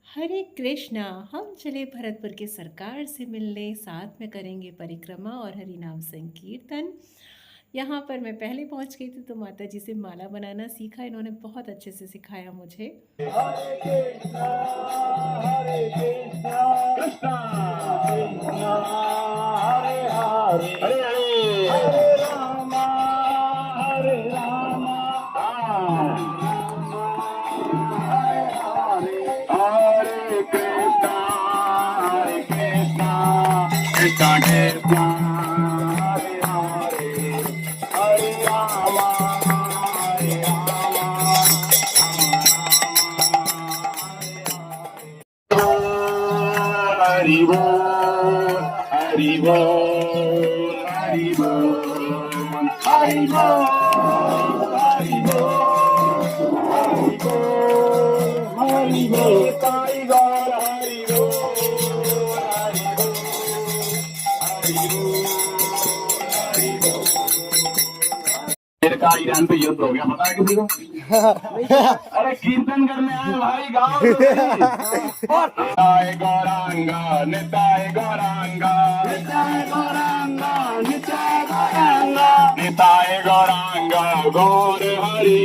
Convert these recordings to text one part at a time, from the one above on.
हरे कृष्णा। हम चले भरतपुर के सरकार से मिलने, साथ में करेंगे परिक्रमा और हरि नाम संकीर्तन। यहाँ पर मैं पहले पहुँच गई थी तो माता जी से माला बनाना सीखा, इन्होंने बहुत अच्छे से सिखाया मुझे। हरे कृष्णा हरे कृष्णा कृष्णा कृष्णा हरे हरे हरे हरे हरे राम हरे राम हरे कृष्णा कृष्णा कृष्णा हरे हरे हरे राम हरे हरि बोल हरि बोल हरि बोल हरि बोल हरि बोल हरि बोल हरि बोल साई गौर हरि बोल हरि बोल हरि बोल का ईरान पे युद्ध हो गया, पता है किसी को? अरे कीर्तन करने आए भाई, गाओ तो सही। निताय गौरांगा निताय गौरांगा निताय गौरांगा निताय गौरांगा निताय गौरांगा गौर हरि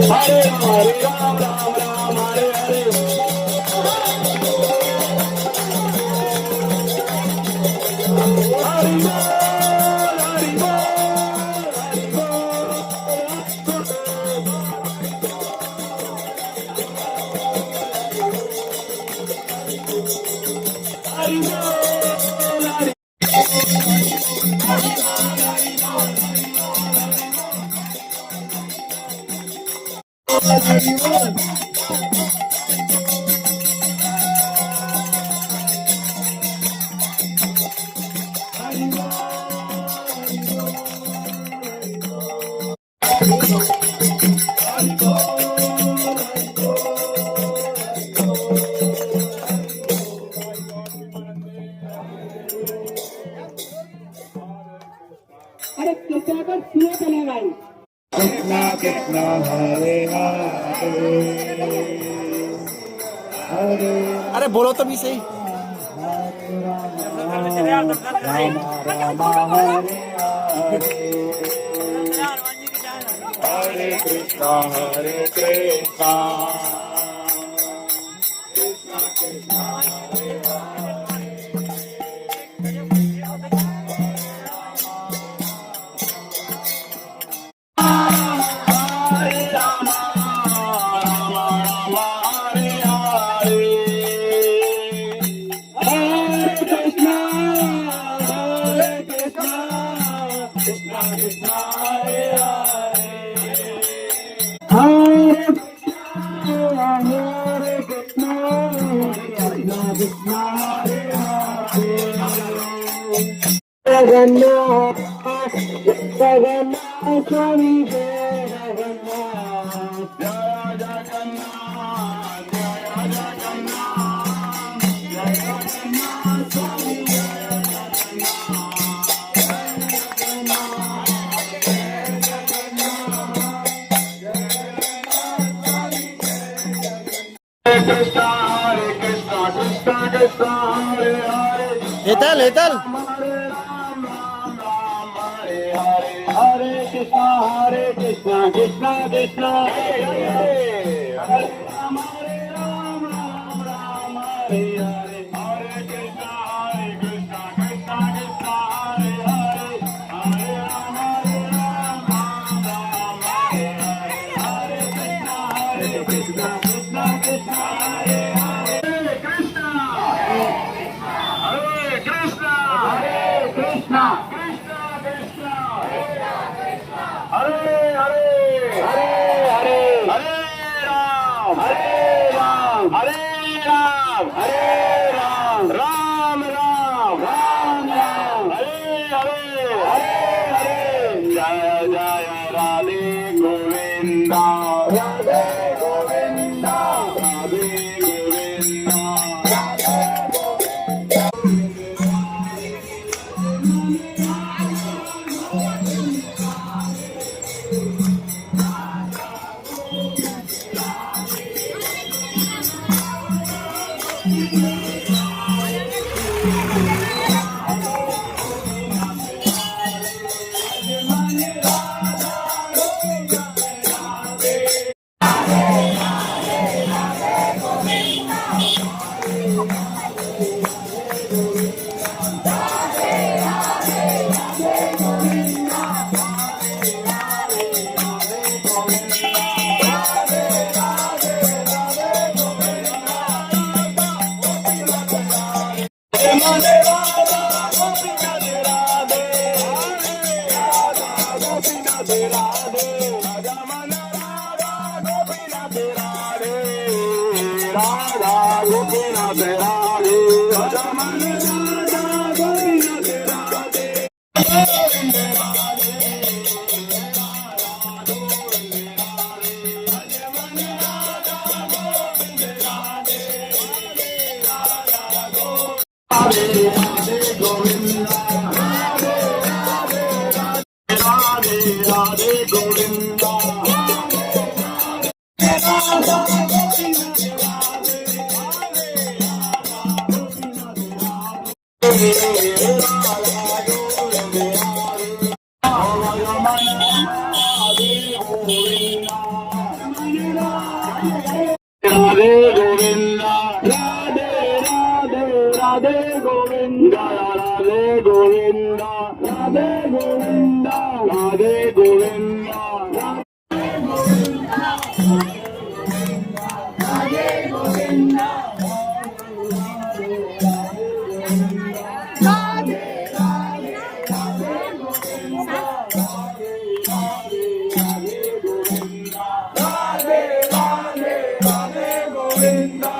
हरे हरे राम राम राम हरे हरे हरि बोल हरि बोल हरि बोल हरि बोल अरे कृष्णा का सिया चलेगा ही कृष्णा कृष्णा हरे हरे हरे अरे बोलो तो भी सही। राम राम हरे हरे हरे कृष्णा हरे राम राम राम हरे हरे हरे कृष्णा कृष्णा कृष्णा हरे हरे हरे हरे कृष्णा कृष्णा कृष्णा हरे हरे जगन्नाथ जगन्नाथ स्वामी जय जगन्नाथ जय Jagannath Krishna, Hare Krishna, Krishna Krishna, Hare Hare. Hetal Hetal Hare Ram, Ram Ram, Hare Hare. Hare Krishna, Krishna Krishna, Hare Hare. Hare Ram, Ram Ram, Hare Hare. Hare Krishna, Krishna Krishna, Hare Hare. Hare Ram, Ram Ram, Hare Hare. Hare Krishna, Krishna Krishna, Hare Hare. Krishna. Hare Krishna, Krishna Krishna, Hare Hare, Hare Hare, Hare Ram, Hare Ram, Hare Ram, Hare Ram, Ram Ram, Ram Ram, Hare Hare, Hare Hare. Jaya Jaya Radhe Govinda, Radhe Govinda, Radhe Govinda, Radhe Radha Gopinath Radhe, Rajaman Radha Gopinath Radhe. Radhe Radhe Govinda, Radhe Radhe Govinda. Radhe Govinda, Radhe Radhe, Radhe Govinda, Radhe Govinda, Radhe Govinda, Radhe Govinda. Radhe Radhe, Radhe Govinda.